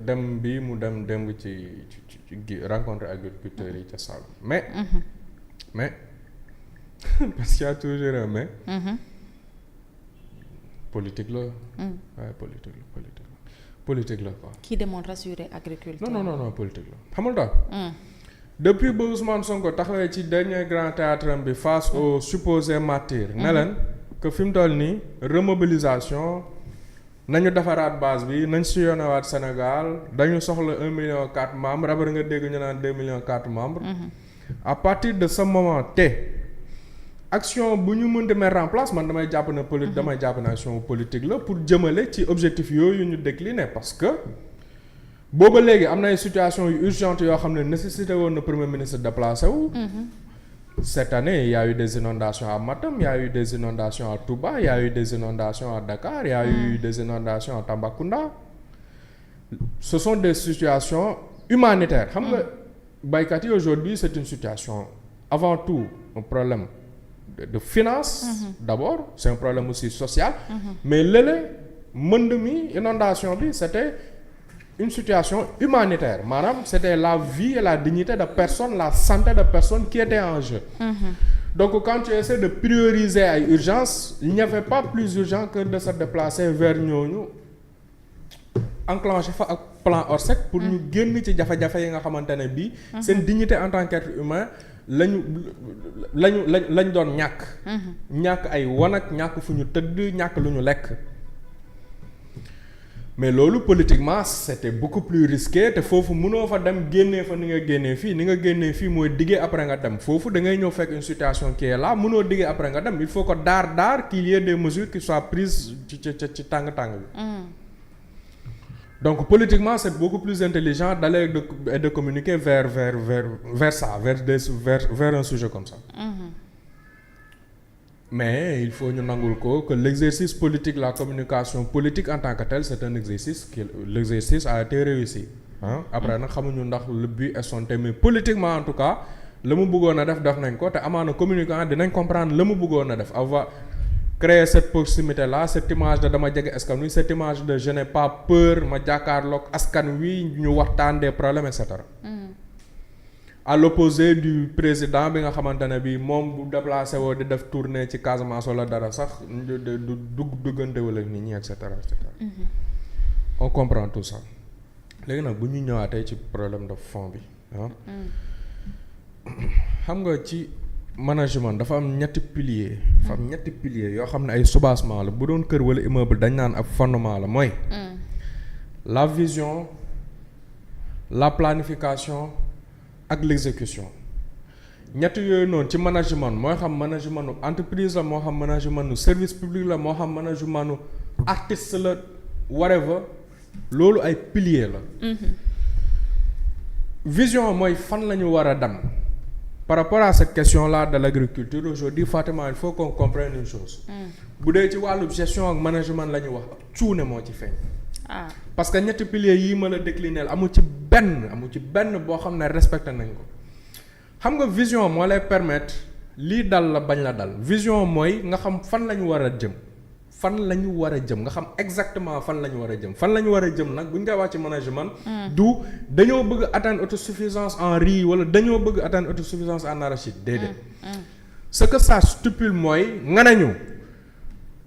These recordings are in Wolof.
dem bi mu dem démb ci rencontre agriculteurs yi ca Saloum mais parce qu'il y a toujours un mais politique la waaye politique la quoi. qui demande rassurer agriculteurs. non politique la xamul daal depuis ba Ousmane Sonko taxawee ci dernier grand théâtre bi face aux supposés martyrs ne leen que fi mu toll nii remobilisation nañu defaraat base bi nañ sillonnewaat Sénégal dañu soxla 1,4 million membres rabar nga dégg ñu naan 2,4 millions membres à partir de ce moment action bu ñu mën mettre en place man damay jàpp ne damay jàpp ne action politique la pour jëmale ci objectif yooyu ñu décliner parce que booba léegi am na ay situation yu urgentes yoo xam ne nécessité woon na premier ministre déplacé wu cette année il y a eu des inondations à Matam il y a eu des inondations à Touba il y a eu des inondations à Dakar il y a eu des inondations à Tambacounda ce sont des situations humanitaires xam nga baykat yi aujourd'hui c'est une situation avant tout un problème de finance d'abord c'est un problème aussi social mais léeg-léeg mbënd mi inondation bi c'était une situation humanitaire maanaam c'était la vie et la dignité de personnes la santé de personnes qui étaient en jeu donc quand tu essaies de prioriser ay urgence il n'y avait pas plus urgent que de se déplacer vers ñooñu enclencher fa ak plan Orsec pour ñu génn ci jafe-jafe yi nga xamante ne bii seen dignité en tant qu'être humain lañ doon ñàkk ay wanag ñàkk fu ñu tëdd ñàkk lu ñu lekk mais loolu politiquement c'était beaucoup plus risqué te foofu mënoo fa dem génnee fa ni nga génnee fii mooy diggee après nga dem foofu da ngay ñëw fekk une situation qui est là mënoo diggee après nga dem il faut que daar qu'il y ait des mesures qui soient prises ci tàng-tàng bi donc politiquement c'est beaucoup plus intelligent d'aller de communiquer vers ça vers un sujet comme ça mais il faut ñu nangul ko que l'exercice politique la communication politique en tant que tel c'est un exercice l'exercice a été réussi après nag xamuñu ndax le but escompté mais politiquement en tout cas la mu bëggoon a def nañ ko te amaana communicant dinañ comprendre la mu bëggoon a def avoir créer cette proximité là cette image de dama jege askan wi cette image de je n'ai pas peur ma jàkkaarloog askan wi ñu waxtaan des problèmes et cetera à l'opposé du président bi nga xamante ne bi moom bu déplacé woo di def tournée ci Casamance wala dara sax du duggante wala nit ñi et cetera on comprend tout ça léegi nag bu ñu ñëwaatee ci problème de fond bi xam nga ci management dafa am ñetti piliers yoo xam ne ay soubassement la bu doon kër wala immeuble dañ naan ab fondement la mooy la vision la planification ak l'exécution ñett yooyu noonu ci management mooy xam management nu entreprise la moo xam management nu service public la moo xam management nu artiste la whatever loolu ay piliers la vision mooy fan la ñu war a dem par rapport à cette question-là de l'agriculture aujourd'hui Fatima il faut qu'on comprenne une chose bu dee ci wàllu gestion ak management la ñu wax cuune moo ci feeñ parce que ñetti piliers yii ma la décliner amu ci benn boo xam ne respecté nañ ko xam nga vision moo lay permettre lii dal la bañ la dal vision mooy nga xam fan la ñu war a jëm nga xam exactement fan la ñu war a jëm nag bu ñu koy wax ci management du dañoo bëgg atteindre autosuffisance en riz wala dañoo bëgg atteindre autosuffisance en arachide déedéet ce que ça stipule mooy nga nañu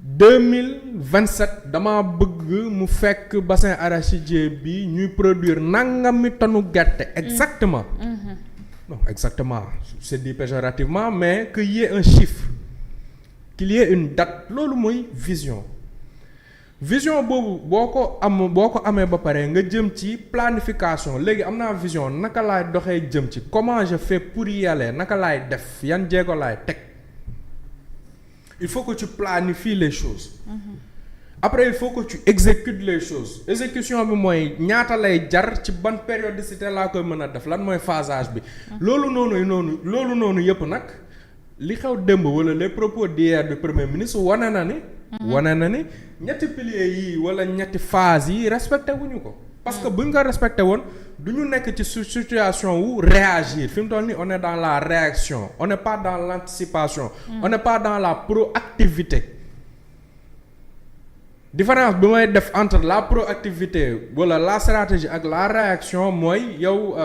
2027 dama bëgg mu fekk bassin arachidier bi ñuy produire nangami tonu gerte exactement non exactement c'est dit péjorativement mais qu'il y ait un chiffre qu'il y ait une date loolu mooy vision boobu boo ko amee ba pare nga jëm ci planification léegi am naa vision naka laay doxee jëm ci comment je fais pour y aller naka laay def yan jéego laay teg il faut que tu planifies les choses après il faut que tu exécutes les choses exécution bi mooy ñaata lay jar ci ban périodicité laa koy mën a def lan mooy phasage bi loolu noonu yëpp nag li xew démb wala les propos d'hier du premier ministre wane na ni ñetti piliers yi wala ñetti phases yi respecté wuñu ko parce que buñ ko respecté woon du ñu nekk ci situation wu réagir fi mu toll nii on est dans la réaction on n'est pas dans l'anticipation on n'est pas dans la proactivité différence bi may def entre la proactivité wala la stratégie ak la réaction mooy yow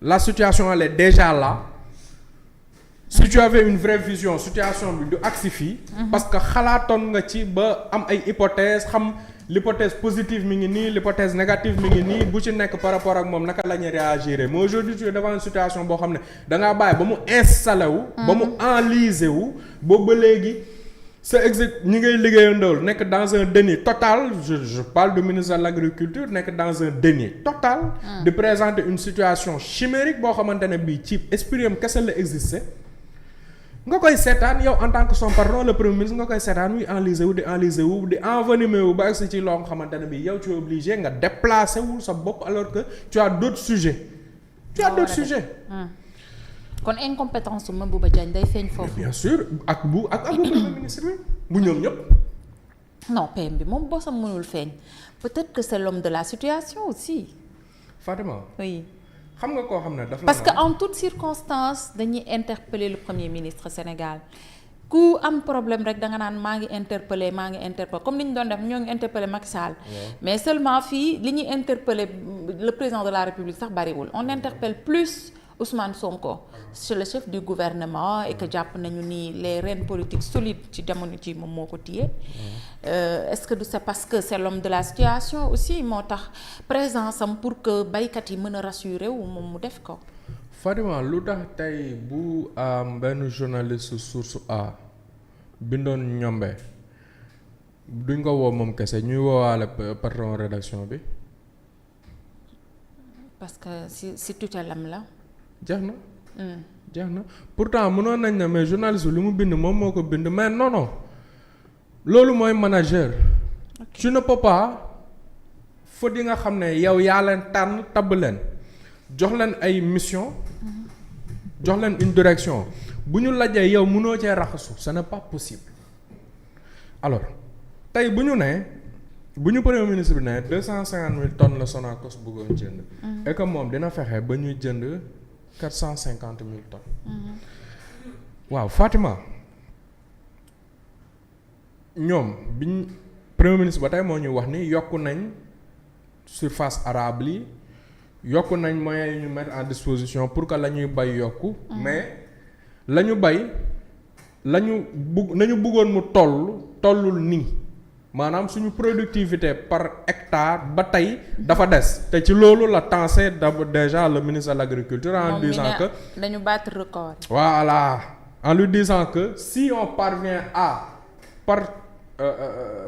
la situation elle est déjà là. Si tu avais une vraie vision situation bi du agsi fii. parce que xalaatoon nga ci ba am ay hypothèses xam l'hypothèse positive mi ngi nii l'hypothèse négative mi ngi nii bu ci nekk par rapport ak moom naka la ñuy réagir mais aujourd'hui tu es devant une situation boo xam ne da ngaa bàyyi ba mu installé wu. ba mu enlisé wu boobu ba léegi sa ñi ngay liggéeyandool nekk dans un déni total je parle du ministre de l'agriculture nekk dans un déni total. de présenter une situation chimérique boo xamante ne bii ci esprit am kese la existé. nga koy seetaan yow en tant que son patron le premier ministre nga koy seetaan muy enlisé wu di envenimé wu ba agsi ci loo nga xamante ne bii yow tu es obligé nga déplacé wu sa bopp alors que tu as d'autres sujets. kon incompétence su Mabouba Diagne day feeñ foofu. bien sûr ak bu premier ministre bi bu ñoom ñëpp. non PM bi moom bosam mënul feeñ peut-être que c'est l'homme de la situation aussi. Fatima. oui. xam nga koo xam ne dafa parce que en toutes circonstances dañuy interpeller le premier ministre Sénégal ku am problème rek da nga naan maa ngi interpeller comme ni ñu doon def ñoo ngi interpeller Macky Sall. mais seulement fii li ñuy interpeller le président de la République sax bariwul on interpelle plus Ousmane Sonko c'est le chef du gouvernement et que jàpp nañu ni les rênes politiques solides ci jamono ci moom moo ko téye. Est-ce que c'est parce que c'est l'homme de la situation aussi moo tax présence am pour que baykat yi mën a rassurer wu moom mu def ko. Fatima lu tax tey bu benn journaliste source A bindoon ñombe duñ ko woo moom kese ñuy woowaale patron rédaction bi. parce que si tutelam la. jeex na pourtant mënoon nañ ne mais journaliste bi lu mu bind moom moo ko bind mais non loolu mooy manager. tu ne peux pas faute yi nga xam ne yow yaa leen tànn tabb leen jox leen ay mission jox leen une direction bu ñu lajjee yow mënoo cee raxasu ce n'est pas possible alors tey bu ñu premier ministre bi ne 250 000 tonnes la Sonacos bëggoon jënd. et que moom dina fexe ba ñuy jënd 450 000 tonnes. waaw Fatima ñoom biñ premier ministre ba tey moo ñuy wax ni yokku nañ surface arable yi yokku nañ moyens yi ñu mettre en disposition pour que la ñuy bay yokku. mais la ñu bay nañu bëggoon mu tollul nii. maanaam suñu productivité par hectare ba tey dafa des te ci loolu la tensé déjà le ministre de l'agriculture en disant que dañu battre record. voilà en lui disant que si on parvient à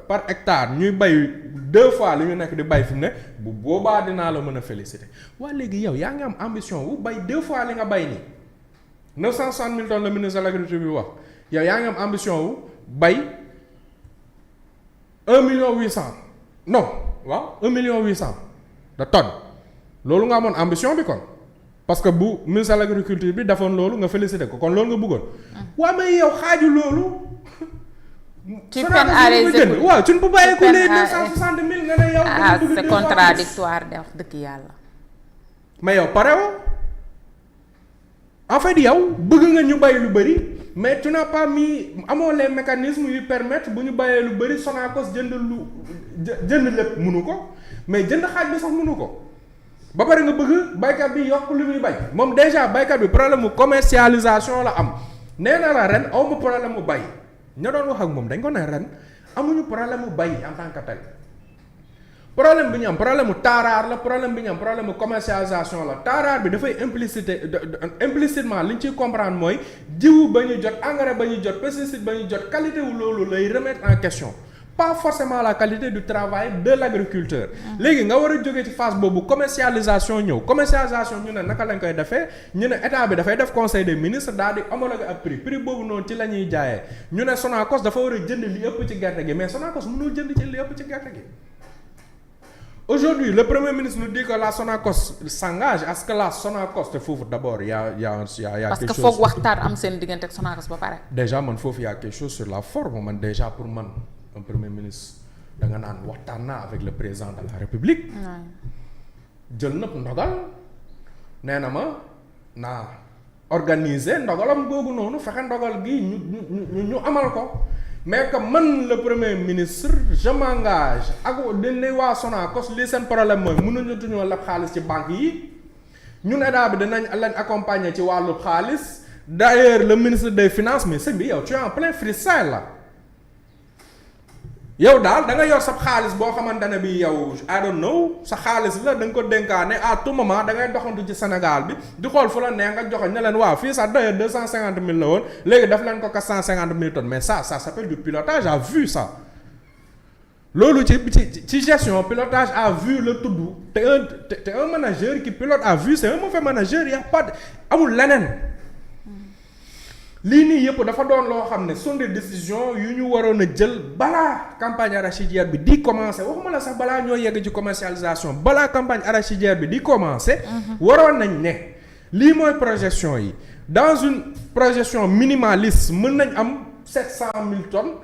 par hectare ñuy bay 2 fois li ñu nekk di bay fi mu ne bu boobaa dinaa la mën a féliciter waa léegi yow yaa ngi am ambition wu bay 2 fois li nga bay nii 960 000 tonnes le ministre de l'agriculture bi wax yow yaa ngi am ambition wu bay 1,8 million waaw 1,8 million de tonnes loolu nga amoon ambition bi kon parce que bu ministre de l'agriculture bi defoon loolu nga félicité ko kon loolu nga bëggoon. waaw mais yow xaaju loolu. tu peines à les écouter waaw tu ne peux pas écouler 960 000 nga ne yow. c'est contradictoire de wax dëgg yàlla. mais yow pare woo en fait yow bëgg nga ñu bay lu bari. mais tu n'as pas mis amoo les mécanismes yu permettre bu ñu bàyyee lu bëri Sonacos jënd lépp mënu ko mais jënd xaaj bi sax mënu ko ba pare nga bëgg baykat bi yokk lu muy bay moom déjà baykat bi problème mu commercialisation la am nee na la ren awma problème mu bay ña doon wax ak moom dañ ko ne ren amuñu problème mu bay en tant que tel problème bi ñu am problème mu taaraar la problème bi ñu am problème mu commercialisation la taaraar bi dafay implicitement li ñu ciy comprendre mooy jiwu ba ñu jot engrais ba ñu jot pesticide ba ñu jot qualité wu loolu lay remettre en question pas forcément la qualité du travail de l'agriculteur. léegi nga war a jógee ci phase boobu commercialisation ñëw commercialisation ñu ne naka lañ koy defee ñu ne état bi dafay def conseil des ministres daal di homologuer ab prix boobu noonu ci la ñuy jaayee ñu ne Sonacos dafa war a jënd li ëpp ci gerte gi mais Sonacos mënul jënd ci li ëpp ci gerte gi. Aujourd'hui, le Premier ministre nous dit que la Sonacos s'engage à ce que la Sonacos te foofu d'abord y a parce quelque que chose. foog waxtaan am seen diggante ak Sonacos ba pare. Déjà man foofu y a quelque chose sur la forme man déjà pour man un Premier ministre da nga naan waxtaan naa avec le président de la République. jël nëpp ndogal nee na ma naa organiser ndogalam googu noonu fexe ndogal gi ñu amal ko mais que man le premier ministre je m'engage ak dina waa Sonacos lii seen problème mooy mënuñu tuñoo leb xaalis ci banque yi ñun état bi dinañ leen accompagner ci wàllu xaalis d'ailleurs le ministre des finances mais sëñ bi yow tu es en plein freestyle la yow daal da nga yor sa xaalis boo xamante ne bi yow I don't know sa xaalis la da nga ko dénkaane à tout moment da ngay doxantu ci Sénégal bi di xool fu la neex nga joxe ne leen waaw fii sax d'ailleurs 250 000 la woon léegi daf leen ko 450 000 tonnes mais ça s'appelle du pilotage à vue ça loolu ci gestion pilotage à vue la tudd te un manager qui pilote à vue c'est un mauvais manager y a pas amul leneen lii nii yëpp dafa doon loo xam ne sont des décisions yu ñu waroon a jël balaa campagne arachidière bi di commencer waxuma la sax balaa ñoo yegg ci commercialisation balaa campagne arachidière bi di commencer. waroon nañ ne lii mooy projection yi dans une projection minimaliste mën nañ am 700 000 tonnes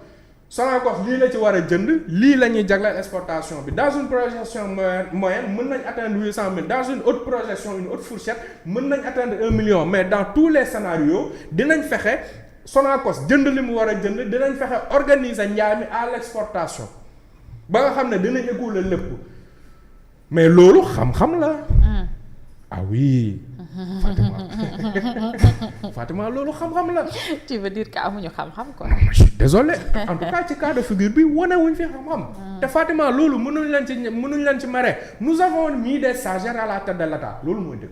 Sonacos lii la ci war a jënd lii la ñuy jagleel exportation bi dans une projection moyenne mën nañ atteindre 800 000 dans une autre projection une autre fourchette mën nañ atteindre 1 million mais dans tous les scénarios dinañ fexe Sonacos jënd li mu war a jënd dinañ fexe organiser njaay mi à l'exportation ba nga xam ne dinañ écouler lépp mais loolu xam-xam la. ah oui. Fatima loolu xam-xam la. tu veux dire que amuñu xam-xam quoi. je suis désolé en tout cas ci cas de figure bi wane wuñ fi xam-xam. te Fatima loolu mënuñ leen ci mere nous avons mis des stagiaires à la tête de l'État loolu mooy dëgg.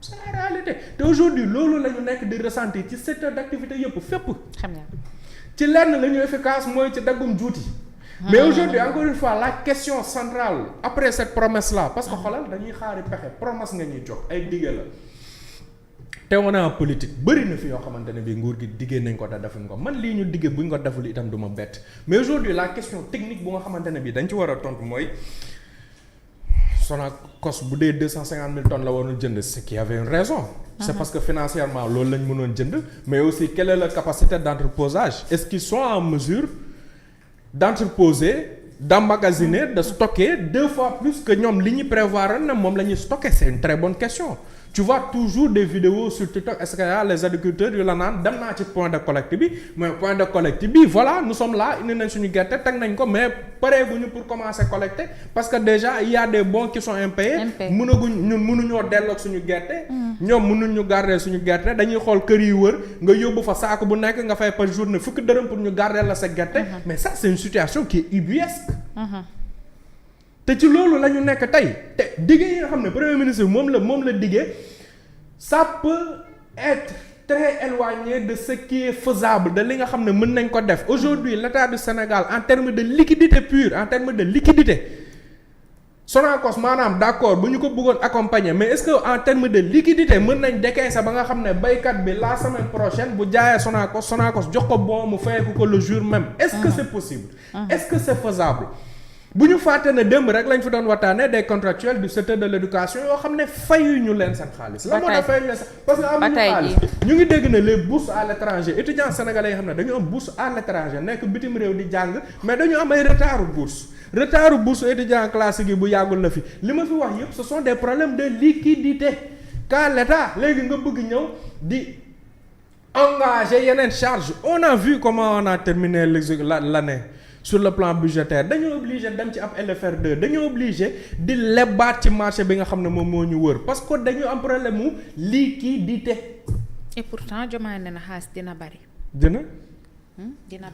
c'est la réalité te aujourd'hui loolu la ñu nekk di ressentir ci secteur d'activité yëpp fépp. xam nga ci lenn la ñu efficace mooy ci daggum juuti. mais aujourd'hui encore une fois la question centrale après cette promesse là parce que xoolal dañuy xaari pexe promesse nga ñuy jox ay digge la te on est en politique bëri na fi yoo xamante ne bii nguur gi diggee nañ ko te defuñ ko man lii ñu diggee buñ ko deful itam du ma bett mais aujourd'hui la question technique bu nga xamante ne bii dañ ci war a tontu mooy Sonacos bu dee 250 000 tonnes la waroon jënd c'est qu'il y avait une raison. c'est parce que financièrement loolu lañ mënoon jënd mais aussi quelle est leur capacité d'entreposage est-ce qu'ils sont en mesure d'entreposer d'emmagasiner de stocker 2 fois plus que ñoom li ñu prévoir ne moom la ñuy stocker c'est une très bonne question tu vois toujours des vidéos sur TikTok est-ce que les agriculteurs yu la naan dem naa ci point de collecte bi mais point de collecte bi voilà nous sommes là indi nañ suñu gerte teg nañ ko mais pareeguñu pour commencer collecter parce que déjà il y a des bons qui sont impayés mënuñoo delloog suñu gerte ñoom mënuñu garder suñu gerte dañuy xool kër yi wër nga yóbbu fa saako bu nekk nga fay par journée fukki dërëm pour ñu garder la sa gerte mais ça c'est une situation qui est ubuesque te ci loolu la ñu nekk tey te digge yi nga xam ne premier ministre moom la diggee ça peut être très éloigné de ce qui est faisable de li nga xam ne mën nañ ko def aujourd'hui l'État du Sénégal en termes de liquidité pure en termes de liquidité Sonacos maanaam d'accord bu ñu ko bëggoon accompagner mais est-ce que en termes de liquidité mën nañ décaisser ba nga xam ne baykat bi la semaine prochaine bu jaayee Sonacos jox ko bon mu fayeeku ko le jour même est-ce que c'est possible est-ce que c'est faisable bu ñu fàtte ne démb rek lañ fi doon waxtaanee des contractuels du secteur de l'éducation yoo xam ne fayuñu leen seen xaalis. la moo tax fayuñu leen parce que amuñu xaalis ñu ngi dégg ne les bourses à l'étranger étudiants sénégalais yi xam ne dañu am bourse à l'étranger nekk bitim réew di jàng mais dañu am ay retardu bourse étudiant classique yi bu yàggul la fi li ma fi wax yëpp ce sont des problèmes de liquidité quand l'État léegi nga bëgg ñëw di engager yeneen charge on a vu comment on a terminé l'année sur le plan budgétaire dañoo obligé dem ci ab LFR2 dañoo obligé di lebaat ci marché bi nga xam ne moom moo ñu wër parce que dañu am problème mu liquidité. et pourtant Diomaye nee na xaalis dina bari. dina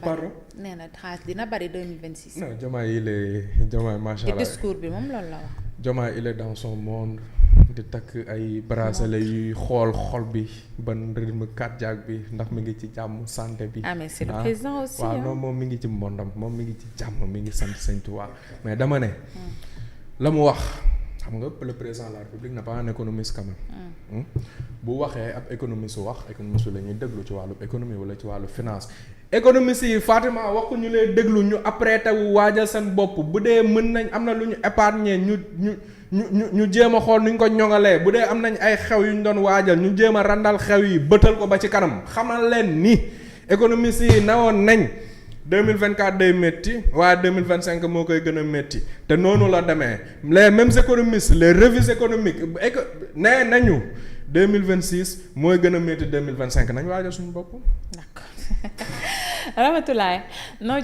bari pardon nee na xaalis dina bari 2026. non Diomaye macha allah te discours bi moom loolu la wax. Diomaye il est dans son monde di takk ay bracelet yuy xool xol bi ban rythme cardiaque bi ndax mi ngi ci jàmm santé bi. ah mais c'est le président aussi. waaw non moom mi ngi ci mbondam moom mi ngi ci jàmm mi ngi sant Sëñ Tuubaa mais dama ne. la mu wax xam nga le président de la République n'est pas un économiste quand même. bu waxee ab économiste économiste la ñuy déglu ci wàllu économie wala ci wàllu finance. économiste yi Fatima waxu ñu lay déglu ñu apprêté wu waajal seen bopp bu dee mën nañ am na lu ñu épargner ñu jéem a xool nu ñu ko ñoŋalee bu dee am nañ ay xew yu ñu doon waajal ñu jéem a randal xew yi bëtal ko ba ci kanam xamal leen ni économiste yi nawoon nañ 2024 day métti waaye 2025 moo koy gën a métti te noonu la demee les mêmes économistes les revues économiques nee nañu 2026 mooy gën a métti 2025 nañ waajal suñu bopp. D'accord. Ramatoulaye noo